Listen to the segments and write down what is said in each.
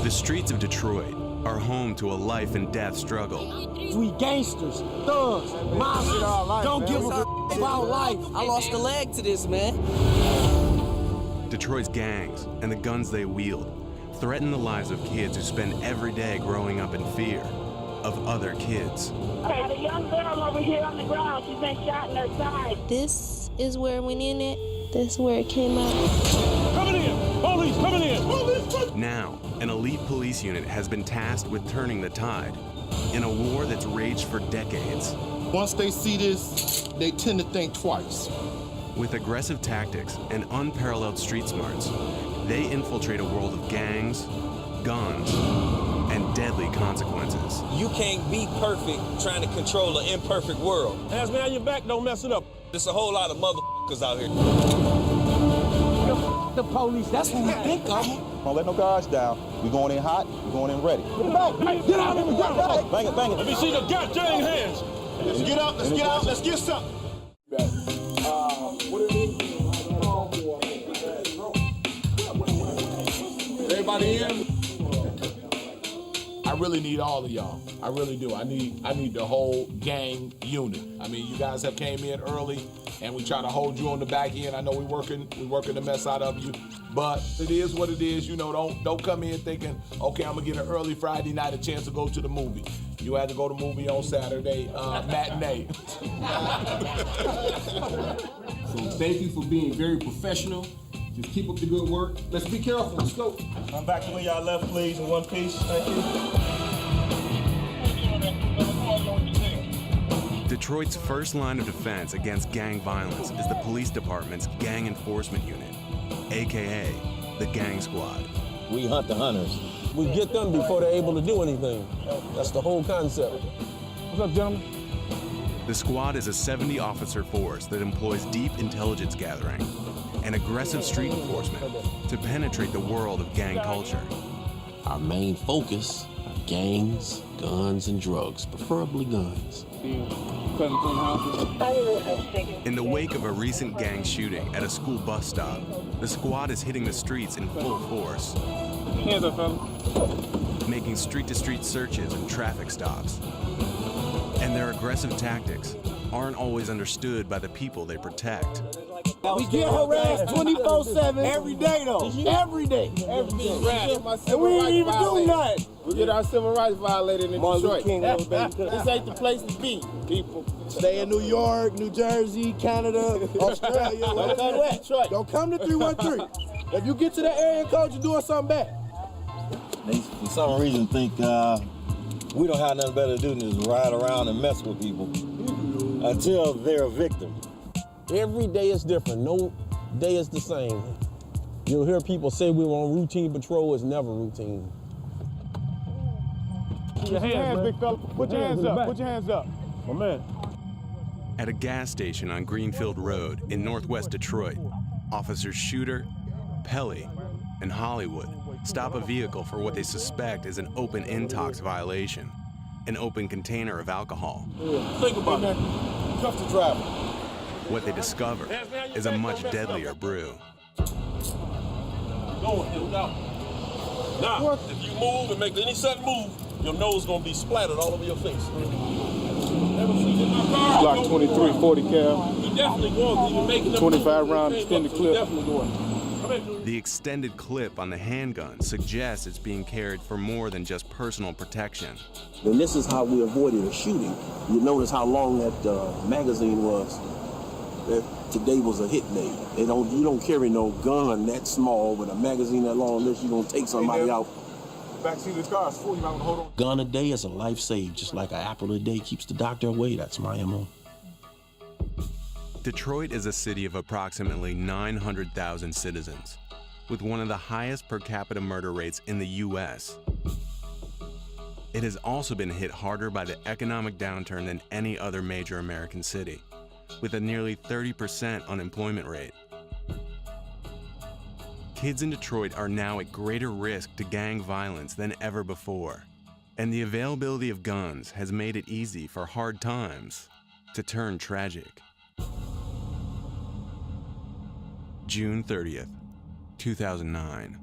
The streets of Detroit are home to a life and death struggle. We gangsters, thugs, mobsters, don't give a f about life. I lost a leg to this, man. Detroit's gangs and the guns they wield threaten the lives of kids who spend every day growing up in fear of other kids. There's a young girl over here on the ground. She's been shot in her side. This is where it went in at. This is where it came out. Coming in! Police, coming in! Now, an elite police unit has been tasked with turning the tide in a war that's raged for decades. Once they see this, they tend to think twice. With aggressive tactics and unparalleled street smarts, they infiltrate a world of gangs, guns, and deadly consequences. You can't be perfect trying to control an imperfect world. Hands behind your back, don't mess it up. There's a whole lot of motherfuckers out here. The police, that's what we think of. Don't let no guards down. We going in hot, we going in ready. Get out of the ground. Bang it, bang it. Let me see the goddamn hands. Let's get up, let's get out, let's get something. Everybody in? I really need all of y'all. I really do. I need the whole gang unit. I mean, you guys have came in early and we try to hold you on the back end. I know we working the mess out of you, but it is what it is. You know, don't come in thinking, okay, I'm gonna get an early Friday night a chance to go to the movie. You had to go to the movie on Saturday, matinee. So thank you for being very professional. Just keep up the good work. Let's be careful. Let's go. Come back to where y'all left, please, in one piece. Thank you. Detroit's first line of defense against gang violence is the police department's Gang Enforcement Unit, AKA the Gang Squad. We hunt the hunters. We get them before they're able to do anything. That's the whole concept. What's up, gentlemen? The squad is a 70-officer force that employs deep intelligence gathering and aggressive street enforcement to penetrate the world of gang culture. Our main focus are gangs, guns, and drugs, preferably guns. In the wake of a recent gang shooting at a school bus stop, the squad is hitting the streets in full force, Hands up, fella. making street-to-street searches and traffic stops. And their aggressive tactics aren't always understood by the people they protect. We get harassed 24/7. Every day, though. Every day. And we ain't even do nothing. We get our civil rights violated in Detroit. This ain't the place to be, people. Stay in New York, New Jersey, Canada, Australia. Don't come to 313. If you get to that area code, you're doing something bad. They, for some reason, think we don't have nothing better to do than just ride around and mess with people until they're a victim. Every day is different. No day is the same. You'll hear people say we were on routine patrol. It's never routine. Put your hands, big fella. Put your hands up. Put your hands up. My man. At a gas station on Greenfield Road in northwest Detroit, officers Shooter, Pelly, and Hollywood stop a vehicle for what they suspect is an open intox violation, an open container of alcohol. Think about it. Cuff the driver. What they discover is a much deadlier brew. Go ahead, now. Now, if you move and make any sudden move, your nose gonna be splattered all over your face. Block 23, 40 cal. We definitely going. We making them 25 round extended clip. Definitely going. The extended clip on the handgun suggests it's being carried for more than just personal protection. And this is how we avoided a shooting. You notice how long that magazine was. That today was a hit day. You don't carry no gun that small with a magazine that long unless you're gonna take somebody out. Backseat of the car is full. You might want to hold on. Gun a day is a life saved, just like an apple a day keeps the doctor away. That's my MO. Detroit is a city of approximately 900,000 citizens, with one of the highest per capita murder rates in the U.S. It has also been hit harder by the economic downturn than any other major American city, with a nearly 30% unemployment rate. Kids in Detroit are now at greater risk to gang violence than ever before, and the availability of guns has made it easy for hard times to turn tragic. June 30th, 2009.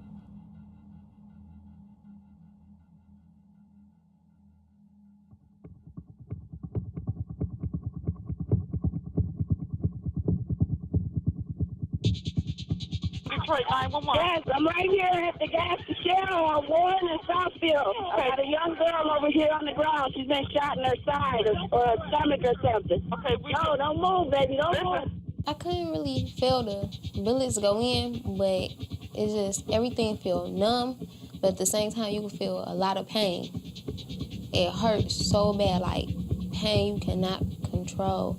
Detroit 911. Yes, I'm right here at the gas station on Warren and Southfield. I got a young girl over here on the ground. She's been shot in her side or her stomach or something. Okay, no, don't move, baby, don't move. I couldn't really feel the bullets go in, but it's just everything feel numb, but at the same time you can feel a lot of pain. It hurts so bad, like pain you cannot control.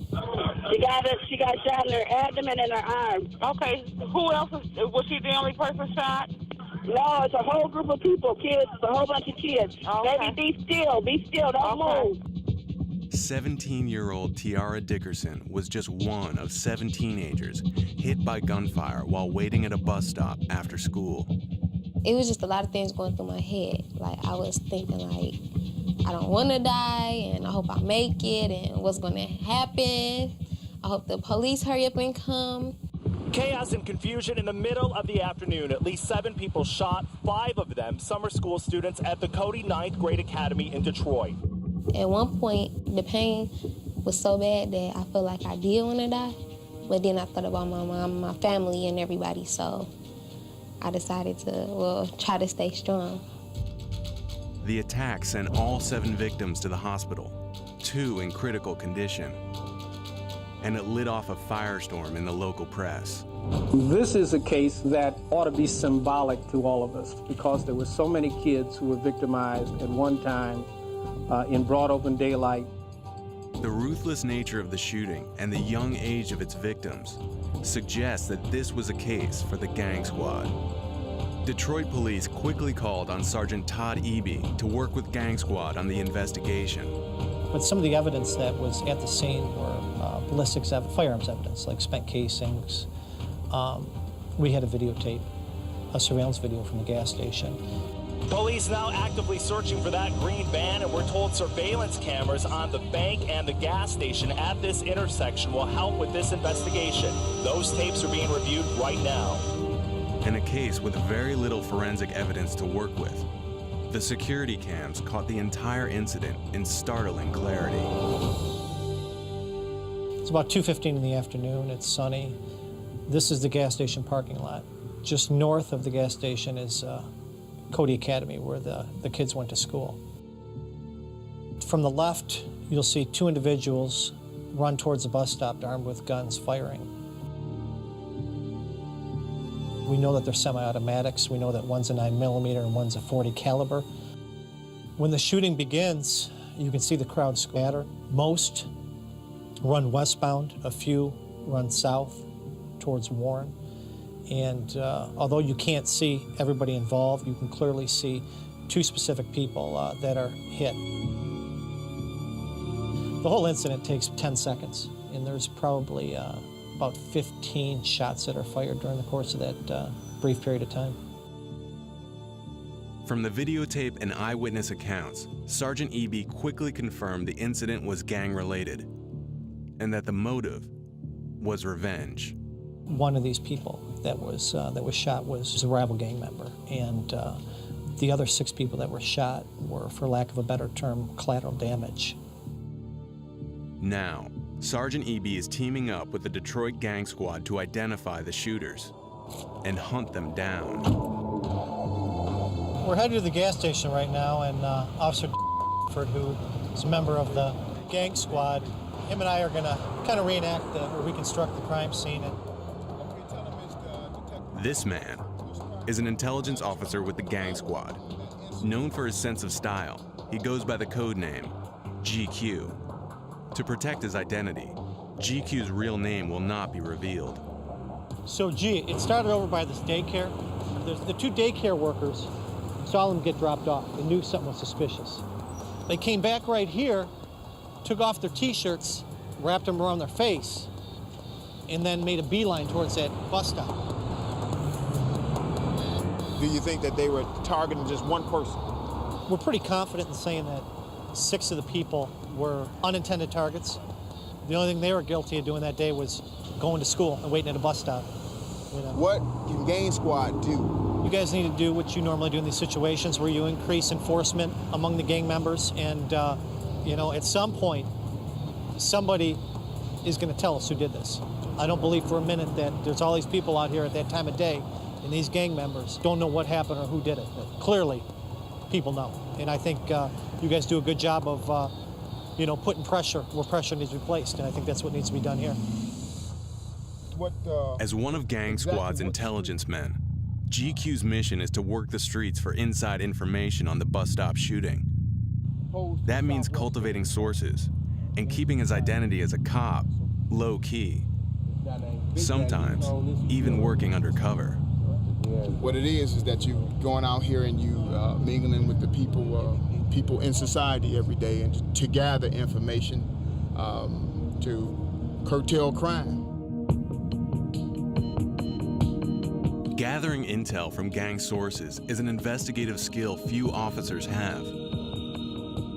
She got shot in her abdomen and her arm. Okay, who else was she the only person shot? No, it's a whole group of people, kids. It's a whole bunch of kids. Okay. Baby, be still, don't move. 17-year-old Tiara Dickerson was just one of 7 teenagers hit by gunfire while waiting at a bus stop after school. It was just a lot of things going through my head. Like, I was thinking, like, I don't want to die, and I hope I make it, and what's going to happen. I hope the police hurry up and come. Chaos and confusion in the middle of the afternoon. At least 7 people shot, 5 of them summer school students at the Cody 9th Grade Academy in Detroit. At one point, the pain was so bad that I felt like I did want to die. But then I thought about my mom, my family, and everybody, so I decided to, try to stay strong. The attack sent all 7 victims to the hospital, 2 in critical condition, and it lit off a firestorm in the local press. This is a case that ought to be symbolic to all of us because there were so many kids who were victimized at one time in broad open daylight. The ruthless nature of the shooting and the young age of its victims suggests that this was a case for the gang squad. Detroit police quickly called on Sergeant Todd Eby to work with Gang Squad on the investigation. But some of the evidence that was at the scene were ballistics, firearms evidence, like spent casings. We had a videotape, a surveillance video from the gas station. Police now actively searching for that green van, and we're told surveillance cameras on the bank and the gas station at this intersection will help with this investigation. Those tapes are being reviewed right now. In a case with very little forensic evidence to work with, the security cams caught the entire incident in startling clarity. It's about 2:15 in the afternoon. It's sunny. This is the gas station parking lot. Just north of the gas station is Cody Academy, where the kids went to school. From the left, you'll see 2 individuals run towards the bus stop armed with guns firing. We know that they're semi-automatics. We know that one's a 9mm and one's a .40 caliber. When the shooting begins, you can see the crowd scatter. Most run westbound, a few run south towards Warren. And although you can't see everybody involved, you can clearly see 2 specific people that are hit. The whole incident takes 10 seconds, and there's probably about 15 shots that are fired during the course of that brief period of time. From the videotape and eyewitness accounts, Sergeant Eby quickly confirmed the incident was gang-related and that the motive was revenge. One of these people that was shot was a rival gang member, and the other 6 people that were shot were, for lack of a better term, collateral damage. Now, Sergeant Eby is teaming up with the Detroit Gang Squad to identify the shooters and hunt them down. We're headed to the gas station right now, and Officer who is a member of the gang squad, him and I are going to kind of reenact or reconstruct the crime scene. This man is an intelligence officer with the gang squad. Known for his sense of style, he goes by the code name GQ. To protect his identity, GQ's real name will not be revealed. So it started over by this daycare. The 2 daycare workers saw them get dropped off. They knew something was suspicious. They came back right here, took off their t-shirts, wrapped them around their face, and then made a beeline towards that bus stop. Do you think that they were targeting just one person? We're pretty confident in saying that 6 of the people were unintended targets. The only thing they were guilty of doing that day was going to school and waiting at a bus stop. You know. What can Gang Squad do? You guys need to do what you normally do in these situations where you increase enforcement among the gang members, and at some point, somebody is going to tell us who did this. I don't believe for a minute that there's all these people out here at that time of day and these gang members don't know what happened or who did it. But clearly, people know. And I think you guys do a good job of, putting pressure where pressure needs to be placed, and I think that's what needs to be done here. As one of Gang Squad's intelligence men, GQ's mission is to work the streets for inside information on the bus stop shooting. That means cultivating sources and keeping his identity as a cop low-key. Sometimes even working undercover. What it is that you going out here and you mingling with the people in society every day, and to gather information to curtail crime. Gathering intel from gang sources is an investigative skill few officers have.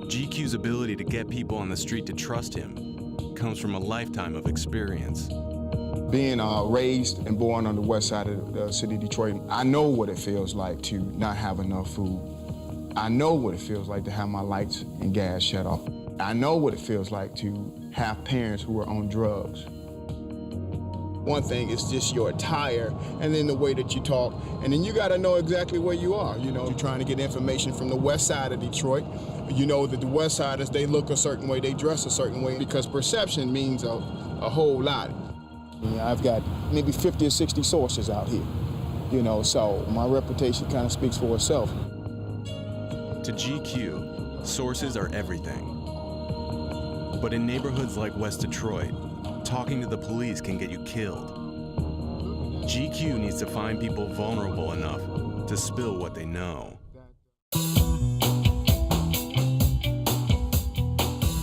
GQ's ability to get people on the street to trust him comes from a lifetime of experience. Being raised and born on the west side of the city of Detroit, I know what it feels like to not have enough food. I know what it feels like to have my lights and gas shut off. I know what it feels like to have parents who are on drugs. One thing is just your attire and then the way that you talk, and then you got to know exactly where you are. You're trying to get information from the west side of Detroit. You know that the west siders, they look a certain way, they dress a certain way, because perception means a whole lot. I've got maybe 50 or 60 sources out here, so my reputation kind of speaks for itself. To GQ, sources are everything. But in neighborhoods like West Detroit, talking to the police can get you killed. GQ needs to find people vulnerable enough to spill what they know.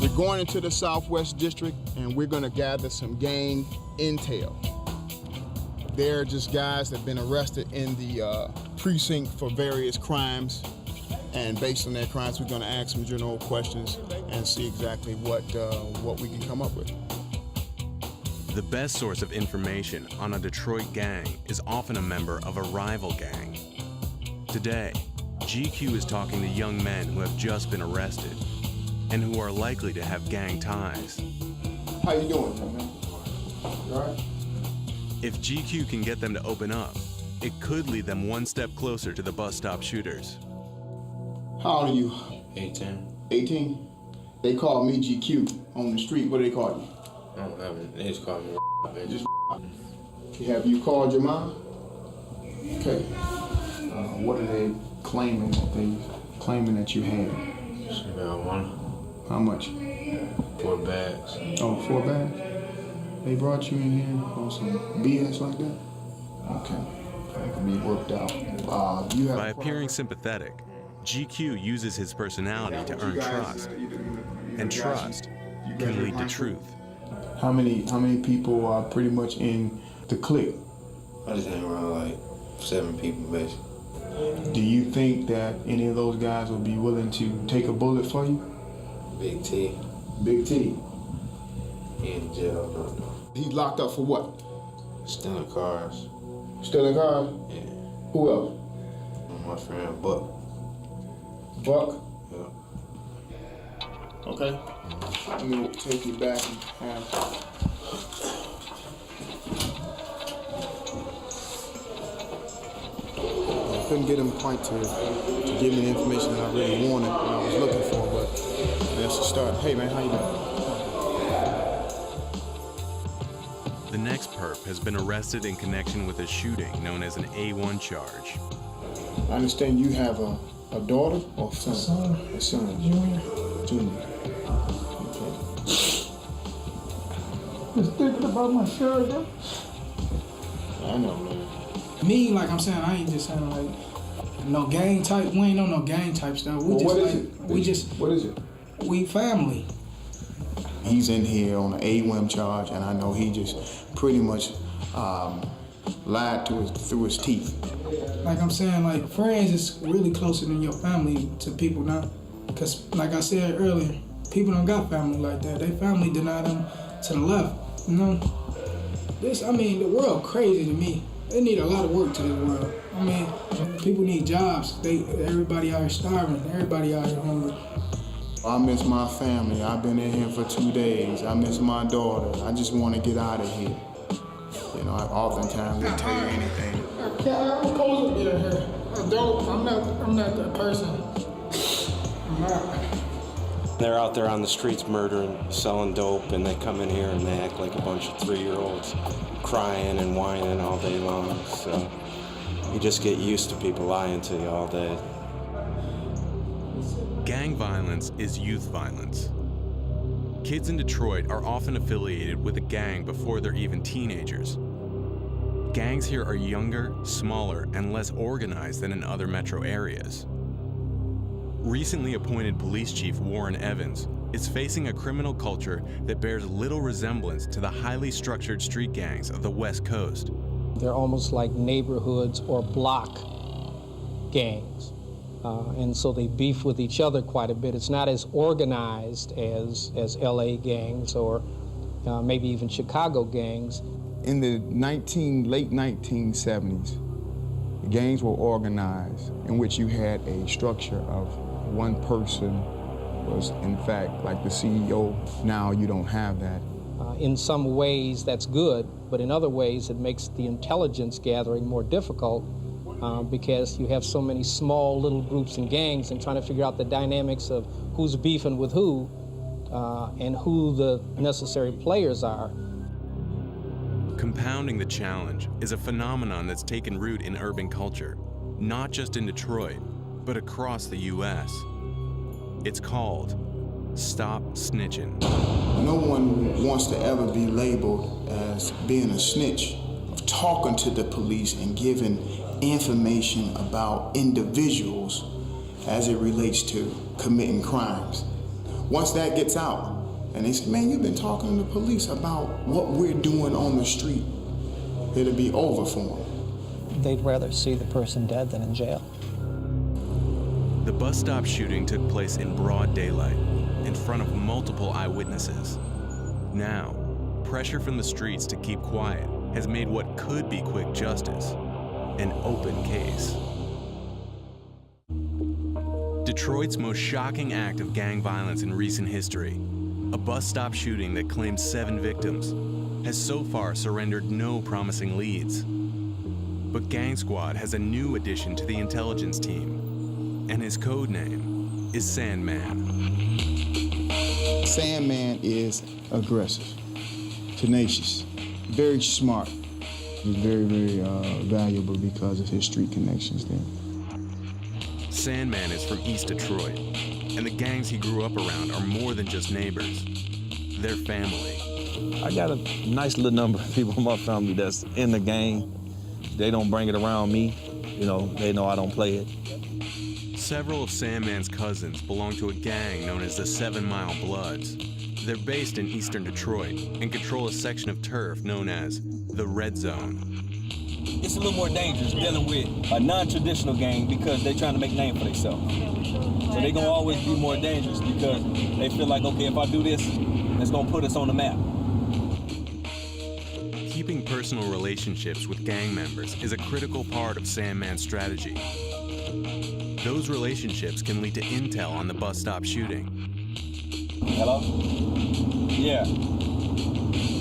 We're going into the Southwest District, and we're going to gather some gang intel. They're just guys that have been arrested in the precinct for various crimes, and based on their crimes, we're going to ask some general questions and see exactly what we can come up with. The best source of information on a Detroit gang is often a member of a rival gang. Today, GQ is talking to young men who have just been arrested and who are likely to have gang ties. How you doing, man? You all right? If GQ can get them to open up, it could lead them one step closer to the bus stop shooters. How old are you? 18. 18? They call me GQ on the street. What do they call you? They just call me just Have you called your mom? Okay. What are they claiming that you had? Marijuana. How much? 4 bags. Oh, 4 bags? They brought you in here on some BS like that? Okay. That can be worked out. By appearing sympathetic, GQ uses his personality to earn trust. And trust can lead to truth. How many people are pretty much in the clique? I just hang around like 7 people, basically. Do you think that any of those guys will be willing to take a bullet for you? Big T. Big T? He in jail. He's locked up for what? Stealing cars. Stealing cars? Yeah. Who else? My friend Buck. Buck? Yeah. Okay. I'm gonna take you back and have... I couldn't get him quite to give me the information that I really wanted, and I was looking for, but that's a start. Hey man, how you doing? The next perp has been arrested in connection with a shooting known as an A1 charge. I understand you have a daughter or son? A son. Junior. Just thinking about my children. I know, man. Me, like I'm saying, I ain't just saying like no gang type. We ain't on no gang type stuff. We What is it? We family. He's in here on an A1 charge, and I know he just pretty much lied through his teeth. Like I'm saying, like friends is really closer than your family to people now. Cause like I said earlier, people don't got family like that. They family deny them to the left. The world crazy to me. They need a lot of work to this world. People need jobs. Everybody out here starving. Everybody out here hungry. I miss my family. I've been in here for 2 days. I miss my daughter. I just want to get out of here. Oftentimes they tell you anything. I'm supposed to be in here. I'm not that person. I'm not. They're out there on the streets murdering, selling dope, and they come in here and they act like a bunch of 3-year-olds crying and whining all day long. So you just get used to people lying to you all day. Gang violence is youth violence. Kids in Detroit are often affiliated with a gang before they're even teenagers. Gangs here are younger, smaller, and less organized than in other metro areas. Recently appointed Police Chief Warren Evans is facing a criminal culture that bears little resemblance to the highly structured street gangs of the West Coast. They're almost like neighborhoods or block gangs. And so they beef with each other quite a bit. It's not as organized as LA gangs or maybe even Chicago gangs. In the late 1970s, the gangs were organized in which you had a structure of one person was in fact like the CEO. Now you don't have that. In some ways that's good, but in other ways it makes the intelligence gathering more difficult because you have so many small little groups and gangs and trying to figure out the dynamics of who's beefing with who and who the necessary players are. Compounding the challenge is a phenomenon that's taken root in urban culture, not just in Detroit, but across the U.S. It's called Stop Snitching. No one wants to ever be labeled as being a snitch, of talking to the police and giving information about individuals as it relates to committing crimes. Once that gets out, and they say, man, you've been talking to the police about what we're doing on the street, it'll be over for them. They'd rather see the person dead than in jail. The bus stop shooting took place in broad daylight, in front of multiple eyewitnesses. Now, pressure from the streets to keep quiet has made what could be quick justice an open case. Detroit's most shocking act of gang violence in recent history, a bus stop shooting that claimed 7 victims, has so far surrendered no promising leads. But Gang Squad has a new addition to the intelligence team, and his code name is Sandman. Sandman is aggressive, tenacious, very smart. He's very, very valuable because of his street connections there. Sandman is from East Detroit, and the gangs he grew up around are more than just neighbors. They're family. I got a nice little number of people in my family that's in the gang. They don't bring it around me. You know, they know I don't play it. Several of Sandman's cousins belong to a gang known as the 7 Mile Bloods. They're based in eastern Detroit and control a section of turf known as the Red Zone. It's a little more dangerous dealing with a non-traditional gang because they're trying to make a name for themselves. So they're gonna always be more dangerous because they feel like, okay, if I do this, it's gonna put us on the map. Keeping personal relationships with gang members is a critical part of Sandman's strategy. Those relationships can lead to intel on the bus stop shooting. Hello? Yeah.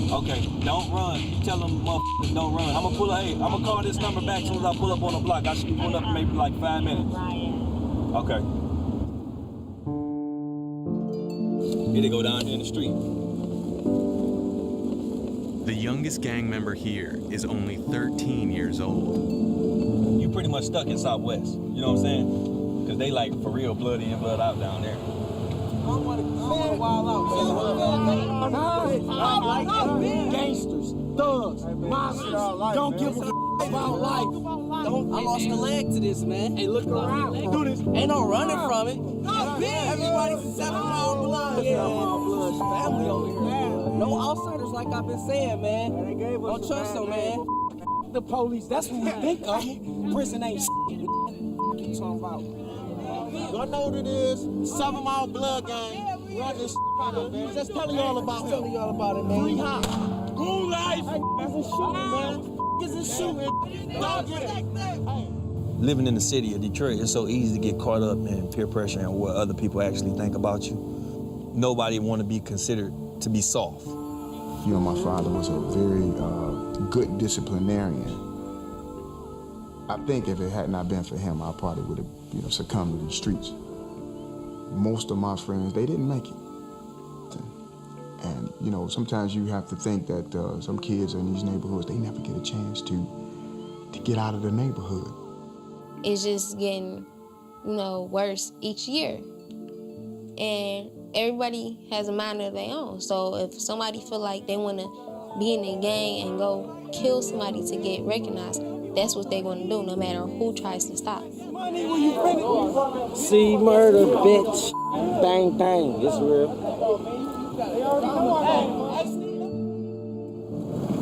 Okay, don't run. You tell them motherfuckers don't run. I'm gonna call this number back as soon as I pull up on the block. I should be pulling up in maybe like 5 minutes. Okay. Here they go down here in the street. The youngest gang member here is only 13 years old. You pretty much stuck in Southwest, you know what I'm saying? Because they like for real bloody and blood out down there. Gangsters, thugs, monsters, don't give a about life. I lost a leg to this, man. Hey, look around. Do this. Ain't no running from it. Everybody's 7 Mile Blood. Yeah, 7 Mile Blood's family over here. No outsiders, like I've been saying, man. Don't trust them, man. The police, that's what we think of. Prison ain't shit. What you talking about? Y'all know what it is? 7 Mile Blood gang. Run this man. Just tell y'all about it. Tell y'all about it, man. Free hop. Rule life. That's a shooting, man. This is shooting. Don't get it. Living in the city of Detroit, it's so easy to get caught up in peer pressure and what other people actually think about you. Nobody want to be considered to be soft. You know, my father was a very good disciplinarian. I think if it had not been for him, I probably would have, succumbed to the streets. Most of my friends, they didn't make it. And, sometimes you have to think that some kids in these neighborhoods, they never get a chance to get out of the neighborhood. It's just getting, worse each year. And everybody has a mind of their own. So if somebody feel like they want to be in a gang and go kill somebody to get recognized, that's what they're going to do, no matter who tries to stop. See murder, bitch. Bang, bang. It's real.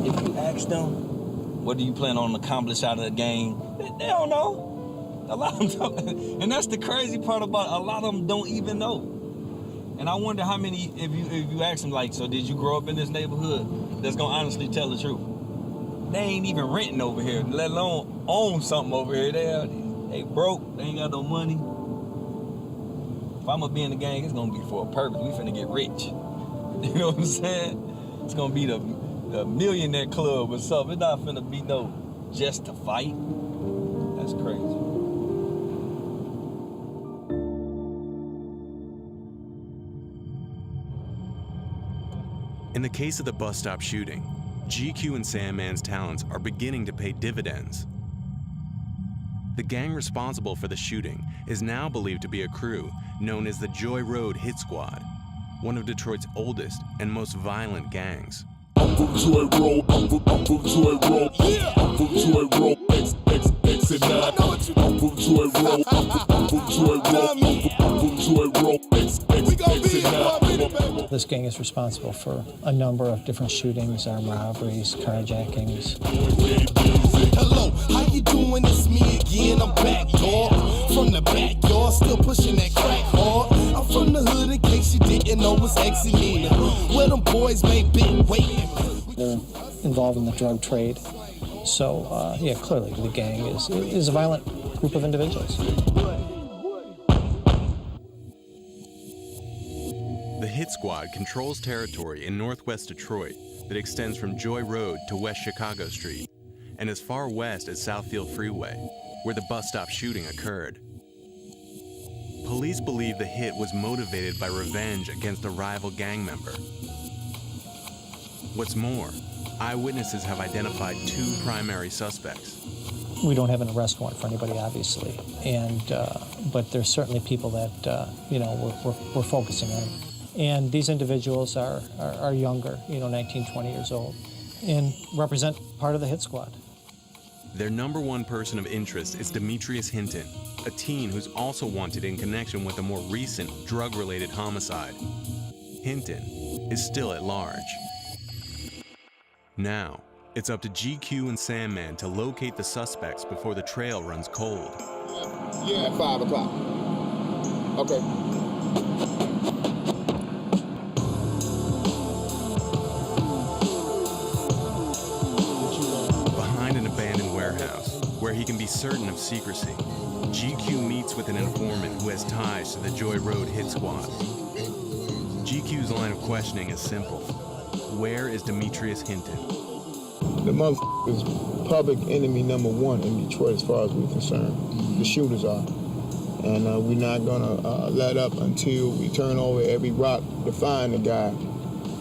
If you ask them, what do you plan on accomplish out of the game? They don't know. A lot of them don't. And that's the crazy part about it. A lot of them don't even know. And I wonder how many, if you ask them, like, so did you grow up in this neighborhood, that's gonna honestly tell the truth? They ain't even renting over here, let alone own something over here. They broke, they ain't got no money. If I'm gonna be in the gang, it's gonna be for a purpose. We finna get rich. You know what I'm saying? It's gonna be the millionaire club or something. It's not finna be no just to fight. That's crazy. In the case of the bus stop shooting, GQ and Sandman's talents are beginning to pay dividends. The gang responsible for the shooting is now believed to be a crew known as the Joy Road Hit Squad, one of Detroit's oldest and most violent gangs. I'm from Joy Road, I'm from Joy Road, I'm from Joy Road, X and 9. I'm from Joy Road, I'm from Joy Road, I'm from Joy Road, X and 9. This gang is responsible for a number of different shootings, armed robberies, carjackings. Hello, how you doing? It's me again. I'm back, dog. From the backyard, still pushing that crack hard. I'm from the hood, in case you didn't know, it's X and Nina. Where them boys made big weight. They're involved in the drug trade. So, clearly the gang is a violent group of individuals. The Hit Squad controls territory in northwest Detroit that extends from Joy Road to West Chicago Street and as far west as Southfield Freeway, where the bus stop shooting occurred. Police believe the hit was motivated by revenge against a rival gang member. What's more, eyewitnesses have identified two primary suspects. We don't have an arrest warrant for anybody, obviously, but there's certainly people that we're focusing on. And these individuals are younger, 19, 20 years old, and represent part of the Hit Squad. Their number one person of interest is Demetrius Hinton, a teen who's also wanted in connection with a more recent drug-related homicide. Hinton is still at large. Now, it's up to GQ and Sandman to locate the suspects before the trail runs cold. Yeah, at 5 o'clock. Okay. Behind an abandoned warehouse, where he can be certain of secrecy, GQ meets with an informant who has ties to the Joy Road Hit Squad. GQ's line of questioning is simple. Where is Demetrius Hinton? The motherfucker is public enemy number one in Detroit as far as we're concerned. The shooters are. And we're not gonna let up until we turn over every rock to find the guy.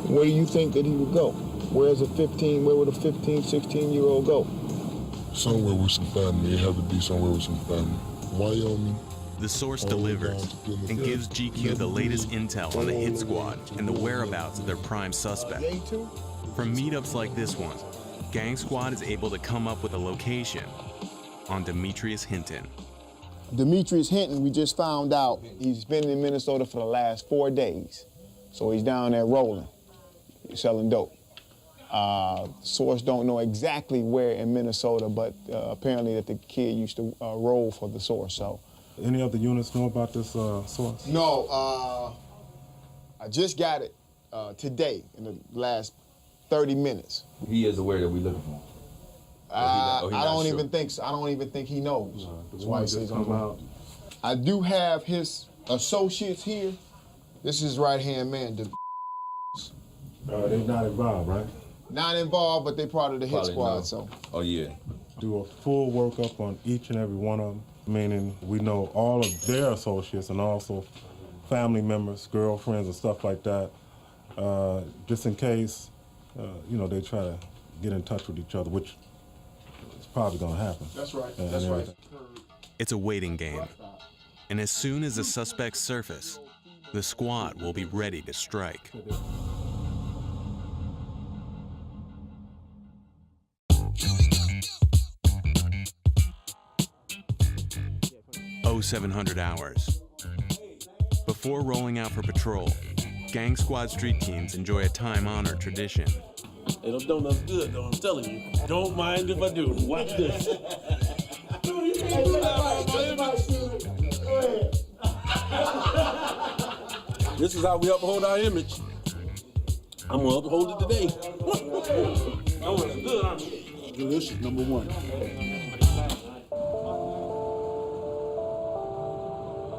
Where do you think that he would go? Where would a 15, 16-year-old go? Somewhere with some family. It had to be somewhere with some family. Wyoming. The source delivers and gives GQ the latest intel on the Hit Squad and the whereabouts of their prime suspect. From meetups like this one, Gang Squad is able to come up with a location on Demetrius Hinton. Demetrius Hinton, we just found out, he's been in Minnesota for the last 4 days. So he's down there rolling, selling dope. Source don't know exactly where in Minnesota, but apparently that the kid used to roll for the source, so. Any other units know about this source? No, I just got it today in the last 30 minutes. He is aware that we're looking for him. I don't even think so. I don't even think he knows. That's why he says out. I do have his associates here. This is right-hand man. They're not involved, right? Not involved, but they're part of the Hit Squad, so. Oh, yeah. do a full workup on each and every one of them, meaning we know all of their associates and also family members, girlfriends, and stuff like that, just in case, they try to get in touch with each other, which is probably going to happen. That's right. And That's right. It's a waiting game. And as soon as the suspects surface, the squad will be ready to strike. Oh, 700 hours. Before rolling out for patrol, Gang Squad street teams enjoy a time-honored tradition. Hey, those donuts good, though, I'm telling you. Don't mind if I do. Watch this. This is how we uphold our image. I'm gonna uphold it today. Donuts good, aren't they? Delicious, number one.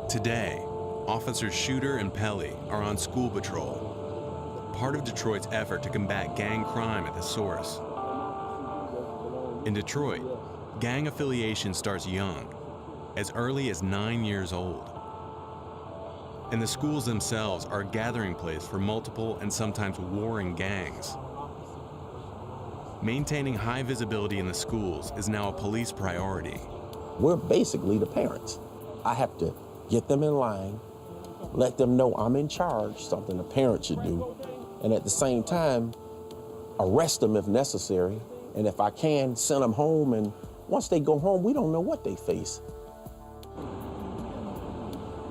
Today, Officers Shooter and Pelly are on school patrol, part of Detroit's effort to combat gang crime at the source. In Detroit, gang affiliation starts young, as early as 9 years old. And the schools themselves are a gathering place for multiple and sometimes warring gangs. Maintaining high visibility in the schools is now a police priority. We're basically the parents. I have to get them in line, let them know I'm in charge, something a parent should do, and at the same time, arrest them if necessary, and if I can, send them home, and once they go home, we don't know what they face.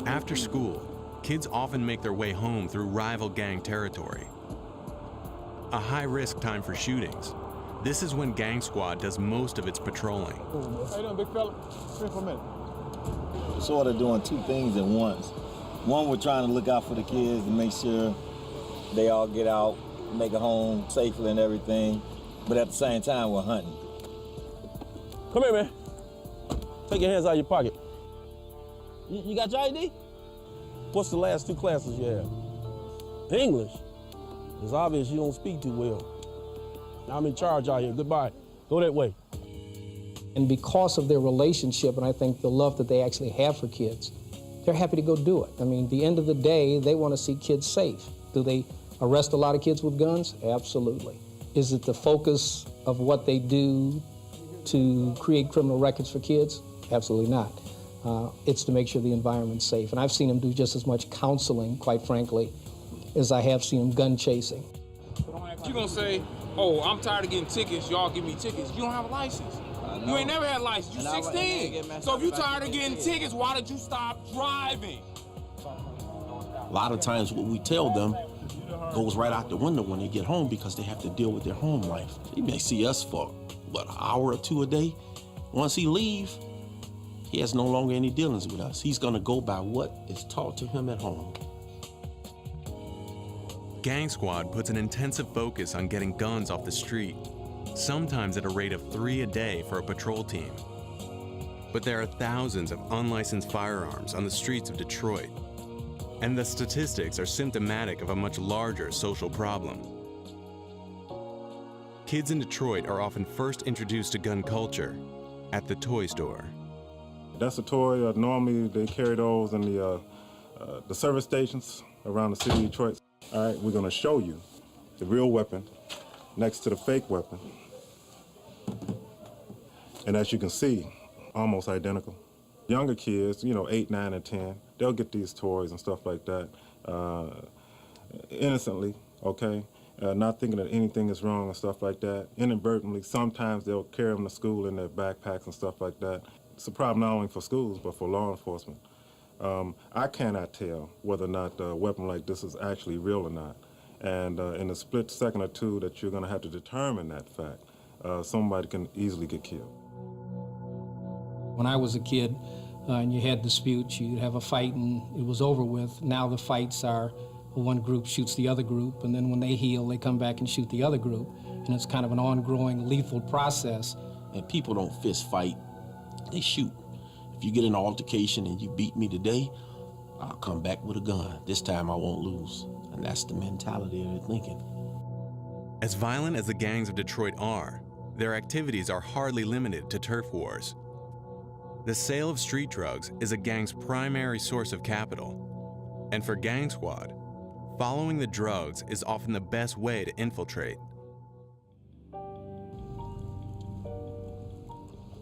After school, kids often make their way home through rival gang territory. A high-risk time for shootings. This is when Gang Squad does most of its patrolling. How you doing, big fella? Sit for a minute. Sort of doing two things at once. One, we're trying to look out for the kids and make sure they all get out, make it home safely and everything. But at the same time, we're hunting. Come here, man. Take your hands out of your pocket. You got your ID? What's the last 2 classes you have? English. It's obvious you don't speak too well. I'm in charge out here. Goodbye. Go that way. And because of their relationship, and I think the love that they actually have for kids, they're happy to go do it. I mean, at the end of the day, they want to see kids safe. Do they arrest a lot of kids with guns? Absolutely. Is it the focus of what they do to create criminal records for kids? Absolutely not. It's to make sure the environment's safe. And I've seen them do just as much counseling, quite frankly, as I have seen them gun chasing. You're gonna say, oh, I'm tired of getting tickets, y'all give me tickets. You don't have a license. You ain't never had a license, you 16. So if you're tired of getting tickets, why did you stop driving? A lot of times what we tell them goes right out the window when they get home because they have to deal with their home life. They may see us for, what, an hour or 2 a day? Once he leaves, he has no longer any dealings with us. He's gonna go by what is taught to him at home. Gang Squad puts an intensive focus on getting guns off the street, sometimes at a rate of 3 a day for a patrol team. But there are thousands of unlicensed firearms on the streets of Detroit, and the statistics are symptomatic of a much larger social problem. Kids in Detroit are often first introduced to gun culture at the toy store. That's a toy. Normally they carry those in the service stations around the city of Detroit. All right, we're gonna show you the real weapon next to the fake weapon. And as you can see, almost identical. Younger kids, 8, 9, and 10, they'll get these toys and stuff like that innocently, okay? Not thinking that anything is wrong and stuff like that. Inadvertently, sometimes they'll carry them to school in their backpacks and stuff like that. It's a problem not only for schools, but for law enforcement. I cannot tell whether or not a weapon like this is actually real or not. And in a split second or two that you're gonna have to determine that fact, somebody can easily get killed. When I was a kid and you had disputes, you'd have a fight and it was over with. Now the fights are one group shoots the other group, and then when they heal, they come back and shoot the other group. And it's kind of an ongoing lethal process. And people don't fist fight, they shoot. If you get in an altercation and you beat me today, I'll come back with a gun. This time I won't lose. And that's the mentality they're thinking. As violent as the gangs of Detroit are, their activities are hardly limited to turf wars. The sale of street drugs is a gang's primary source of capital, and for Gang Squad, following the drugs is often the best way to infiltrate.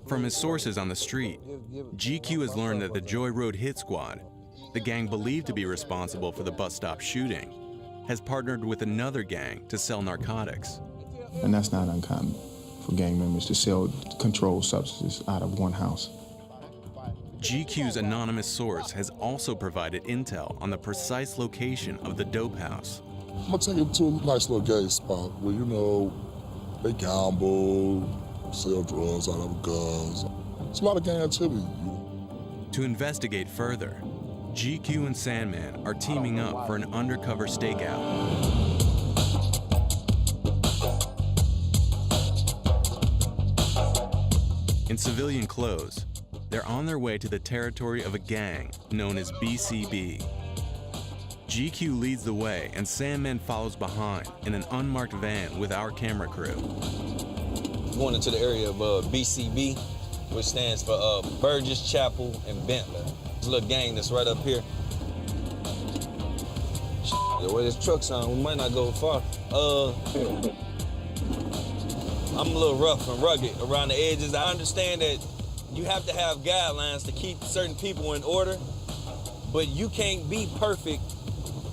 From his sources on the street, GQ has learned that the Joy Road Hit Squad, the gang believed to be responsible for the bus stop shooting, has partnered with another gang to sell narcotics. And that's not uncommon for gang members to sell controlled substances out of one house. GQ's anonymous source has also provided intel on the precise location of the dope house. I'm gonna take him to a nice little gay spot where, you know, they gamble, sell drugs out of guns. It's a lot of gang activity. To investigate further, GQ and Sandman are teaming up for an undercover stakeout. In civilian clothes, they're on their way to the territory of a gang known as BCB. GQ leads the way and Sandman follows behind in an unmarked van with our camera crew. Going into the area of BCB, which stands for Burgess, Chapel, and Bentley. This little gang that's right up here. The way this truck's on, we might not go far. I'm a little rough and rugged around the edges. I understand that you have to have guidelines to keep certain people in order, but you can't be perfect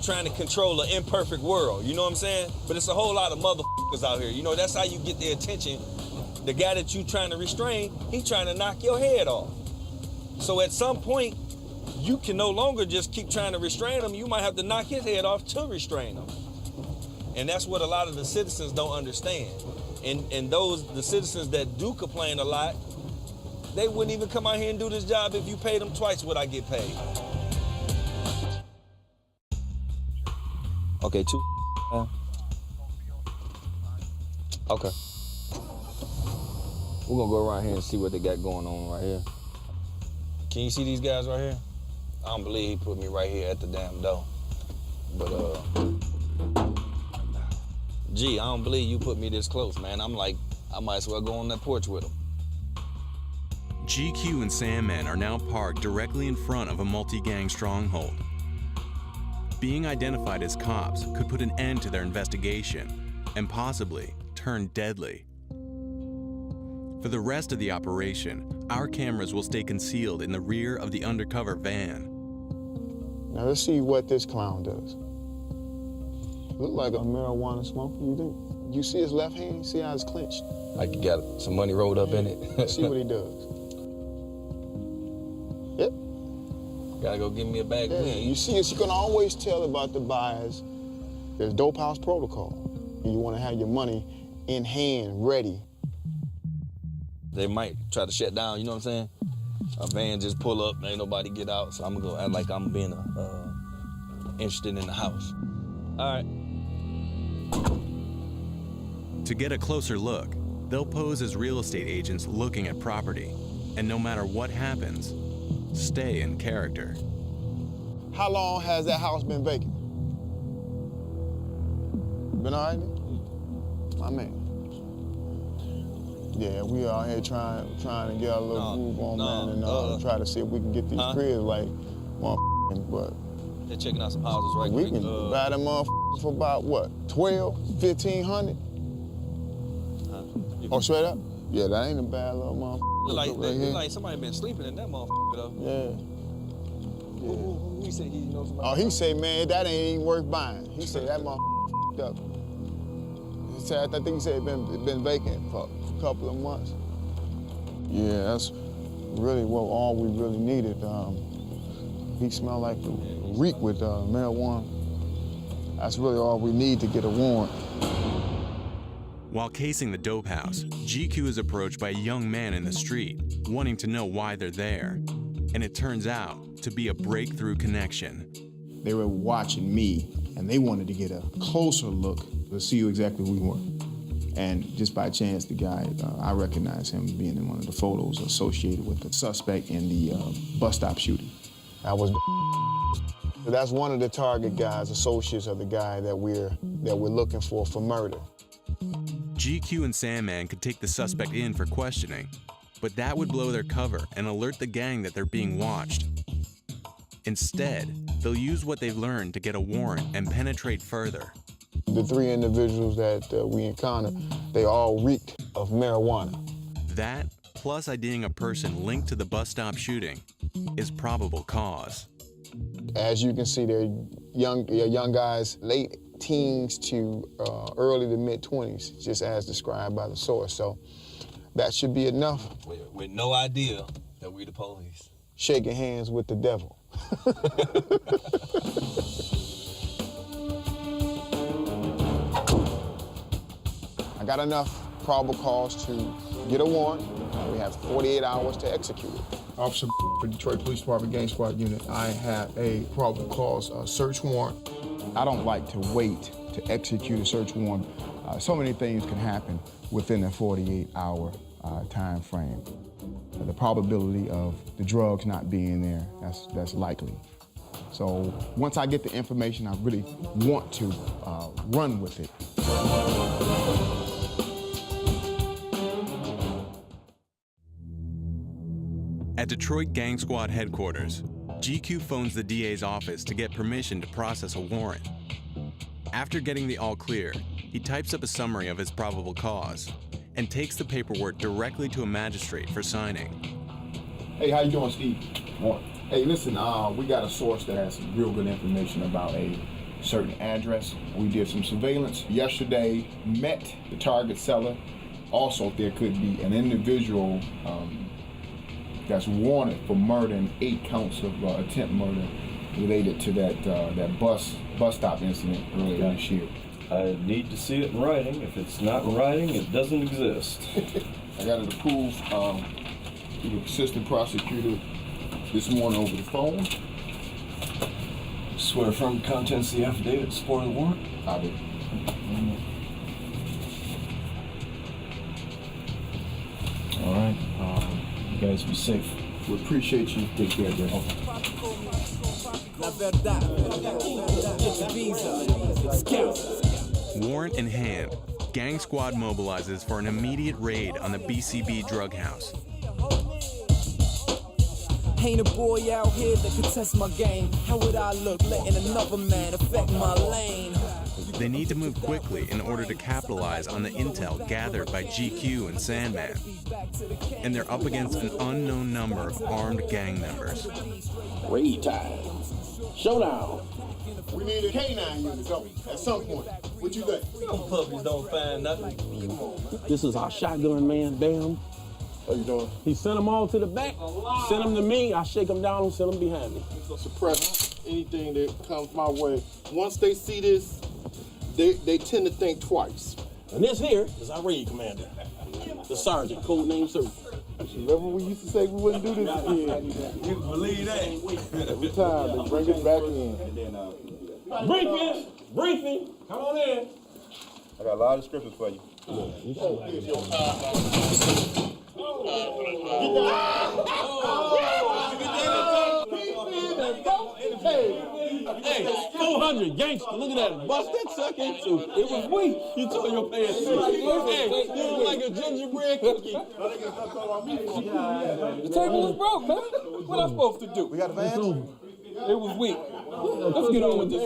trying to control an imperfect world, you know what I'm saying? But it's a whole lot of motherfuckers out here, you know, that's how you get their attention. The guy that you trying to restrain, he's trying to knock your head off. So at some point, you can no longer just keep trying to restrain him, you might have to knock his head off to restrain him. And that's what a lot of the citizens don't understand. And the citizens that do complain a lot, they wouldn't even come out here and do this job if you paid them twice what I get paid. Okay, two. Okay. We're gonna go around here and see what they got going on right here. Can you see these guys right here? I don't believe he put me right here at the damn door. But gee, I don't believe you put me this close, man. I'm like, I might as well go on that porch with him. GQ and Sandman are now parked directly in front of a multi-gang stronghold. Being identified as cops could put an end to their investigation and possibly turn deadly. For the rest of the operation, our cameras will stay concealed in the rear of the undercover van. Now let's see what this clown does. Look like a marijuana smoker, you think? You see his left hand? See how it's clenched? Like you got some money rolled up in it. Let's see what he does. Yep. Gotta go give me a bag of weed. You see, you can always tell about the buyers. There's dope house protocol. And you want to have your money in hand, ready. They might try to shut down, you know what I'm saying? A van just pull up, ain't nobody get out, so I'm gonna go act like I'm being interested in the house. All right. To get a closer look, they'll pose as real estate agents looking at property, and no matter what happens, stay in character. How long has that house been vacant? Been all right? My man. Yeah, we out here trying to get a little groove on, man, and try to see if we can get these cribs like motherfucking, but they're checking out some houses right we quick. can buy them motherfuckers for about what, 12, 1,500? Oh, straight up? Yeah, that ain't a bad little motherfucker. Look like somebody been sleeping in that motherfucker though. Yeah. Who he said he knows somebody? Oh, he said, man, that ain't even worth buying. He said that motherfucker up. He said, I think he said it been vacant for a couple of months. Yeah, that's really all we really needed. He smelled like a reek with marijuana. That's really all we need to get a warrant. While casing the dope house, GQ is approached by a young man in the street, wanting to know why they're there. And it turns out to be a breakthrough connection. They were watching me, and they wanted to get a closer look to see who exactly we were. And just by chance, the guy, I recognized him being in one of the photos associated with the suspect in the bus stop shooting. That's one of the target guys, associates of the guy that we're looking for murder. GQ and Sandman could take the suspect in for questioning, but that would blow their cover and alert the gang that they're being watched. Instead, they'll use what they've learned to get a warrant and penetrate further. The 3 individuals that we encountered, they all reeked of marijuana. That, plus IDing a person linked to the bus stop shooting, is probable cause. As you can see, they're young guys, late teens to early to mid-20s, just as described by the source. So that should be enough. With no idea that we the police. Shaking hands with the devil. I got enough probable cause to get a warrant. We have 48 hours to execute it. Officer for Detroit Police Department Gang Squad Unit, I have a probable cause search warrant. I don't like to wait to execute a search warrant. So many things can happen within a 48-hour time frame. The probability of the drugs not being there, that's likely. So once I get the information, I really want to run with it. At Detroit Gang Squad headquarters, GQ phones the DA's office to get permission to process a warrant. After getting the all clear, he types up a summary of his probable cause and takes the paperwork directly to a magistrate for signing. Hey, how you doing, Steve? Morning. Hey, listen, we got a source that has some real good information about a certain address. We did some surveillance yesterday, met the target seller. Also, there could be an individual that's wanted for murder and 8 counts of attempt murder related to that bus stop incident earlier this year. I need to see it in writing. If it's not in writing, it doesn't exist. I got it approved through the assistant prosecutor this morning over the phone. Swear firm contents of the affidavit in support of the warrant? I do. All right. You guys be safe. We appreciate you. Take care, Jeff. Warrant in hand, Gang Squad mobilizes for an immediate raid on the BCB drug house. Ain't a boy out here that could test my game. How would I look letting another man affect my lane? They need to move quickly in order to capitalize on the intel gathered by GQ and Sandman. And they're up against an unknown number of armed gang members. Raid time. Showdown. We need a K9 unit coming at some point. What you think? Them puppies don't find nothing. This is our shotgun man, Bam. How you doing? He sent them all to the back, send them to me, I shake them down and send them behind me. Suppress anything that comes my way. Once they see this, they tend to think twice. And this here is our raid commander, the sergeant, code name Sir. Remember we used to say we wouldn't do this again. You believe that? Every time they bring it back in. Briefing, come on in. I got a lot of scriptures for you. Hey, 400 gangster, look at that. Bust that sucker into. It was weak. You tore your pants. Hey, you look like a gingerbread cookie. The table was broke, man. What am I supposed to do? We got the vans? It was weak. Let's get on with this.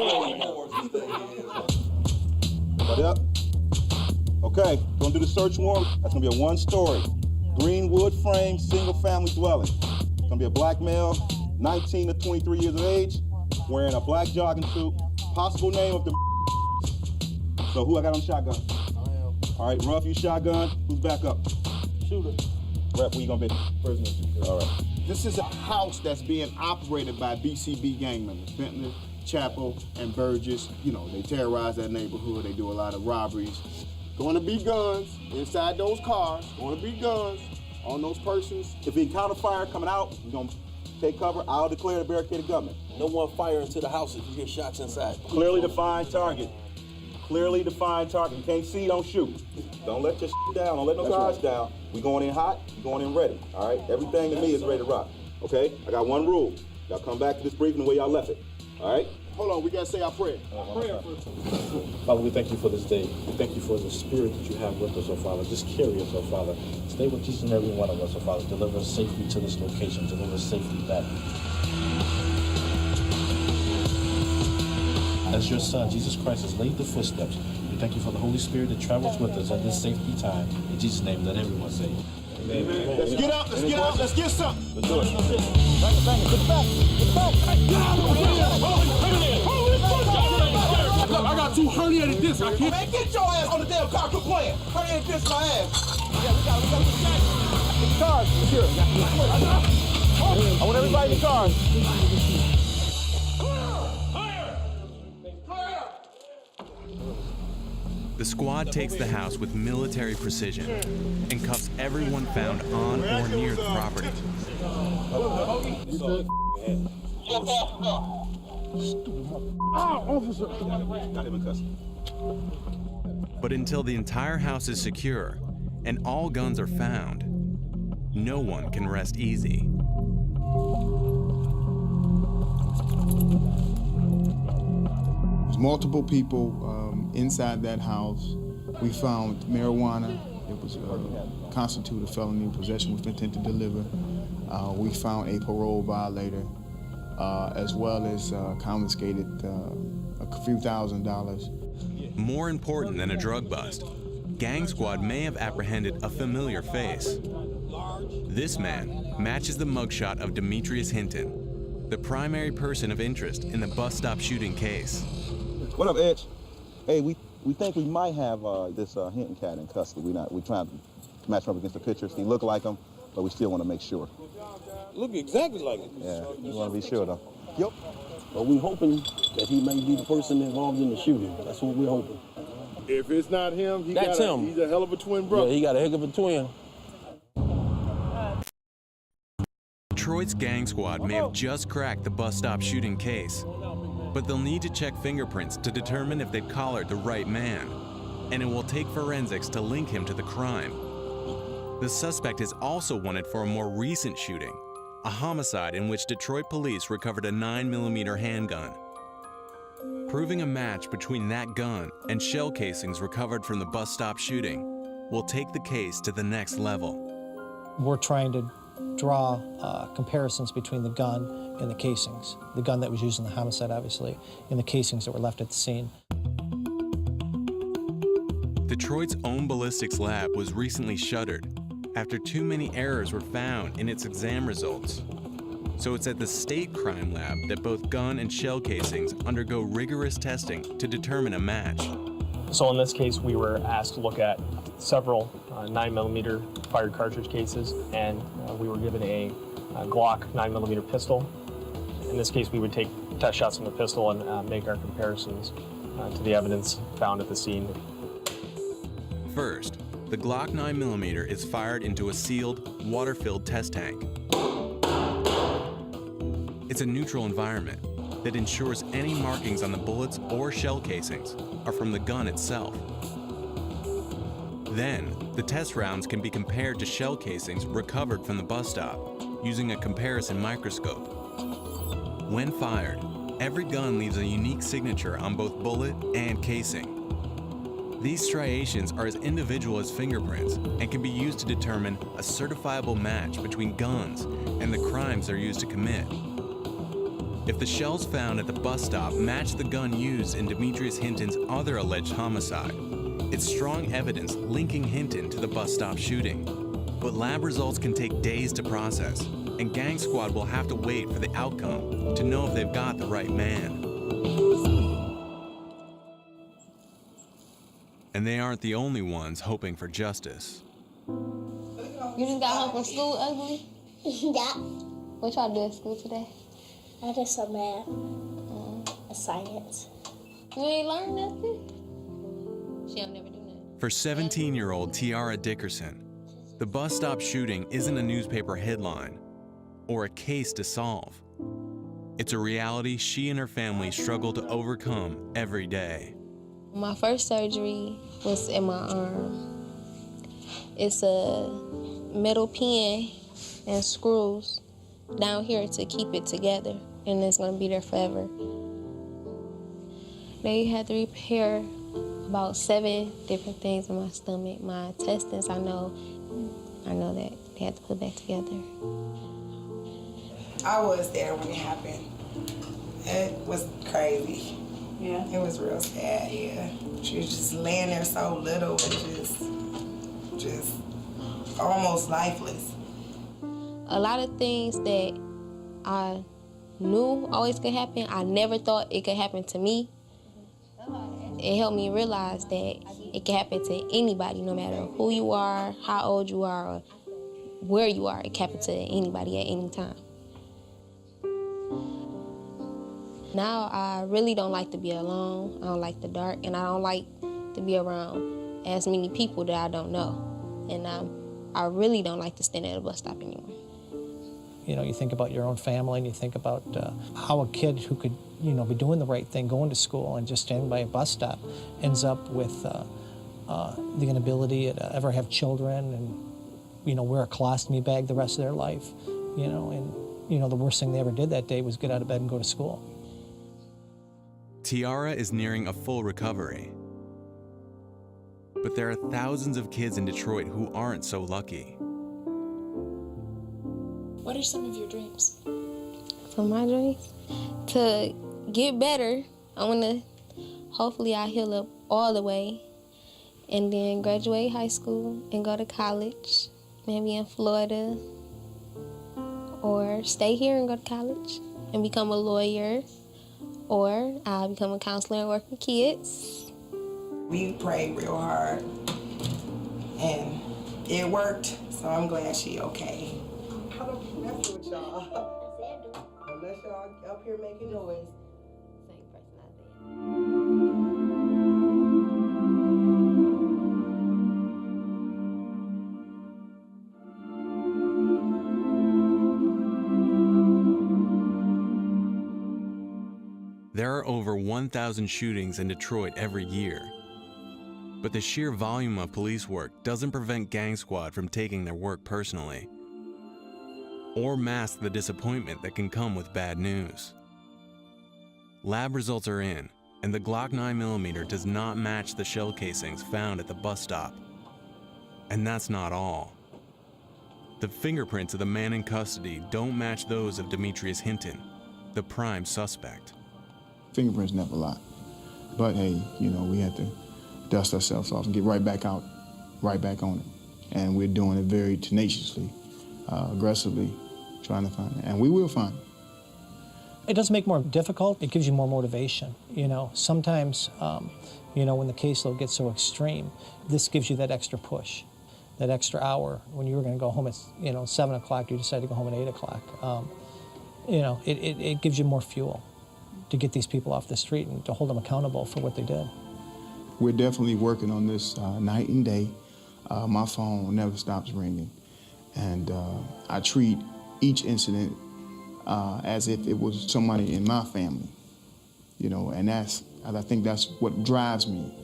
Everybody up? Okay, gonna do the search warrant. That's gonna be a 1-story, green wood frame, single family dwelling. It's gonna be a black male, 19 to 23 years of age, wearing a black jogging suit. Possible name of the. So who I got on shotgun? All right, Ruff, you shotgun. Who's back up? Shooter. Rep, where you gonna be? Prisoner. All right. This is a house that's being operated by BCB gang members, Bentley, Chapel, and Burgess. You know, they terrorize that neighborhood. They do a lot of robberies. Going to be guns inside those cars. Going to be guns on those persons. If we encounter fire coming out, we're gonna take cover. I'll declare the barricaded government. No one fire into the house if you hear shots inside. Clearly defined target. Clearly defined target. You can't see, don't shoot. Don't let your shit down. Don't let no guards down. We going in hot. We going in ready. All right. Everything to me is ready to rock. Okay. I got one rule. Y'all come back to this briefing the way y'all left it. All right. Hold on, we gotta say our prayer. Father, we thank you for this day. We thank you for the spirit that you have with us, oh Father. Just carry us, oh Father. Stay with each and every one of us, oh Father. Deliver us safely to this location. Deliver us safely back. As your Son, Jesus Christ, has laid the footsteps, we thank you for the Holy Spirit that travels with us at this safety time. In Jesus' name, let everyone say amen. Let's get up, let's get out, let's get something. Let's do it. Bang it, bang it, get back, get back. Look, I got 2 herniated discs. I can't. Man, get your ass on the damn car, quit playing. Herniated discs my ass. Yeah, we got the cars. Here. I want everybody in the cars. The squad takes the house with military precision and cuffs everyone found on or near the property. Officer. Not even cussing. But until the entire house is secure and all guns are found, no one can rest easy. There's multiple people inside that house. We found marijuana. It was constituted a felony, possession with intent to deliver. We found a parole violator, as well as confiscated a few $1,000s. More important than a drug bust, Gang Squad may have apprehended a familiar face. This man matches the mugshot of Demetrius Hinton, the primary person of interest in the bus stop shooting case. What up, Edge? Hey, we think we might have this Hinton cat in custody. We're trying to match him up against the pictures. He look like him, but we still want to make sure. Look exactly like it. Yeah, we want to be sure though. Yep. But we're hoping that he may be the person involved in the shooting. That's what we're hoping. If it's not him, he's a hell of a twin brother. Yeah, he got a heck of a twin. Detroit's Gang Squad may have just cracked the bus stop shooting case, but they'll need to check fingerprints to determine if they've collared the right man, and it will take forensics to link him to the crime. The suspect is also wanted for a more recent shooting, a homicide in which Detroit police recovered a 9mm handgun. Proving a match between that gun and shell casings recovered from the bus stop shooting will take the case to the next level. We're trying to draw comparisons between the gun and the casings. The gun that was used in the homicide, obviously, and the casings that were left at the scene. Detroit's own ballistics lab was recently shuttered after too many errors were found in its exam results. So it's at the state crime lab that both gun and shell casings undergo rigorous testing to determine a match. So in this case, we were asked to look at several 9mm fired cartridge cases, and we were given a Glock 9mm pistol. In this case, we would take test shots from the pistol and make our comparisons to the evidence found at the scene. First, the Glock 9mm is fired into a sealed, water-filled test tank. It's a neutral environment that ensures any markings on the bullets or shell casings are from the gun itself. Then, the test rounds can be compared to shell casings recovered from the bus stop using a comparison microscope. When fired, every gun leaves a unique signature on both bullet and casing. These striations are as individual as fingerprints and can be used to determine a certifiable match between guns and the crimes they're used to commit. If the shells found at the bus stop match the gun used in Demetrius Hinton's other alleged homicide, it's strong evidence linking Hinton to the bus stop shooting. But lab results can take days to process, and Gang Squad will have to wait for the outcome to know if they've got the right man. And they aren't the only ones hoping for justice. You just got home from school, ugly? Yeah. What y'all do at school today? I did some math and science. You ain't learned nothing? She'll never do nothing. For 17-year-old Tiara Dickerson, the bus stop shooting isn't a newspaper headline or a case to solve. It's a reality she and her family struggle to overcome every day. My first surgery was in my arm. It's a metal pin and screws down here to keep it together, and it's gonna be there forever. They had to repair about 7 different things in my stomach. My intestines, I know that they had to put back together. I was there when it happened. It was crazy. Yeah. It was real sad, yeah. She was just laying there so little and just almost lifeless. A lot of things that I knew always could happen, I never thought it could happen to me. It helped me realize that it can happen to anybody, no matter who you are, how old you are, or where you are. It can happen to anybody at any time. Now I really don't like to be alone. I don't like the dark, and I don't like to be around as many people that I don't know. And I really don't like to stand at a bus stop anymore. You know, you think about your own family, and you think about how a kid who could, you know, be doing the right thing, going to school, and just standing by a bus stop, ends up with the inability to ever have children, and you know, wear a colostomy bag the rest of their life. You know, and you know, the worst thing they ever did that day was get out of bed and go to school. Tiara is nearing a full recovery. But there are thousands of kids in Detroit who aren't so lucky. What are some of your dreams? So my dreams? To get better. I want to, hopefully I heal up all the way and then graduate high school and go to college, maybe in Florida, or stay here and go to college and become a lawyer, or I'll become a counselor and work with kids. We prayed real hard, and it worked, so I'm glad she okay. I don't mess with y'all. Unless y'all up here making noise. Same person out there. There are over 1,000 shootings in Detroit every year. But the sheer volume of police work doesn't prevent Gang Squad from taking their work personally, or mask the disappointment that can come with bad news. Lab results are in, and the Glock 9mm does not match the shell casings found at the bus stop. And that's not all. The fingerprints of the man in custody don't match those of Demetrius Hinton, the prime suspect. Fingerprints never lie. But hey, you know, we had to dust ourselves off and get right back out, right back on it. And we're doing it very tenaciously, aggressively, trying to find it. And we will find it. It does make it more difficult. It gives you more motivation. You know, sometimes, you know, when the caseload gets so extreme, this gives you that extra push, that extra hour. When you were going to go home at, you know, 7 o'clock, you decided to go home at 8 o'clock. You know, it gives you more fuel to get these people off the street and to hold them accountable for what they did. We're definitely working on this night and day. My phone never stops ringing. And I treat each incident as if it was somebody in my family, you know, and I think that's what drives me.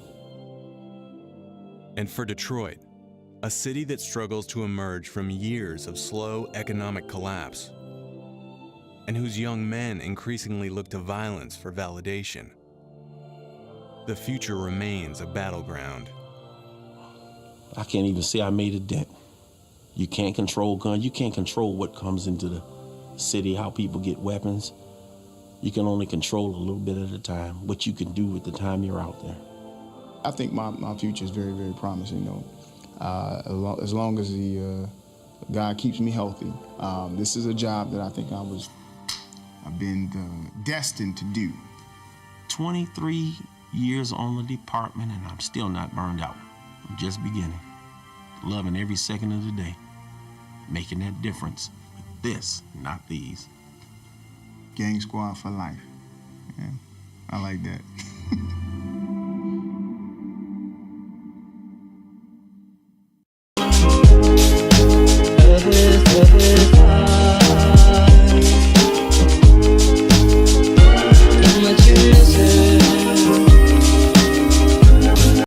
And for Detroit, a city that struggles to emerge from years of slow economic collapse, and whose young men increasingly look to violence for validation, the future remains a battleground. I can't even say I made a dent. You can't control guns. You can't control what comes into the city, how people get weapons. You can only control a little bit at a time, what you can do with the time you're out there. I think my future is very, very promising, though. As long as God keeps me healthy. This is a job that I think I've been destined to do. 23 years on the department, and I'm still not burned out. I'm just beginning. Loving every second of the day. Making that difference with this, not these. Gang Squad for life. Yeah, I like that.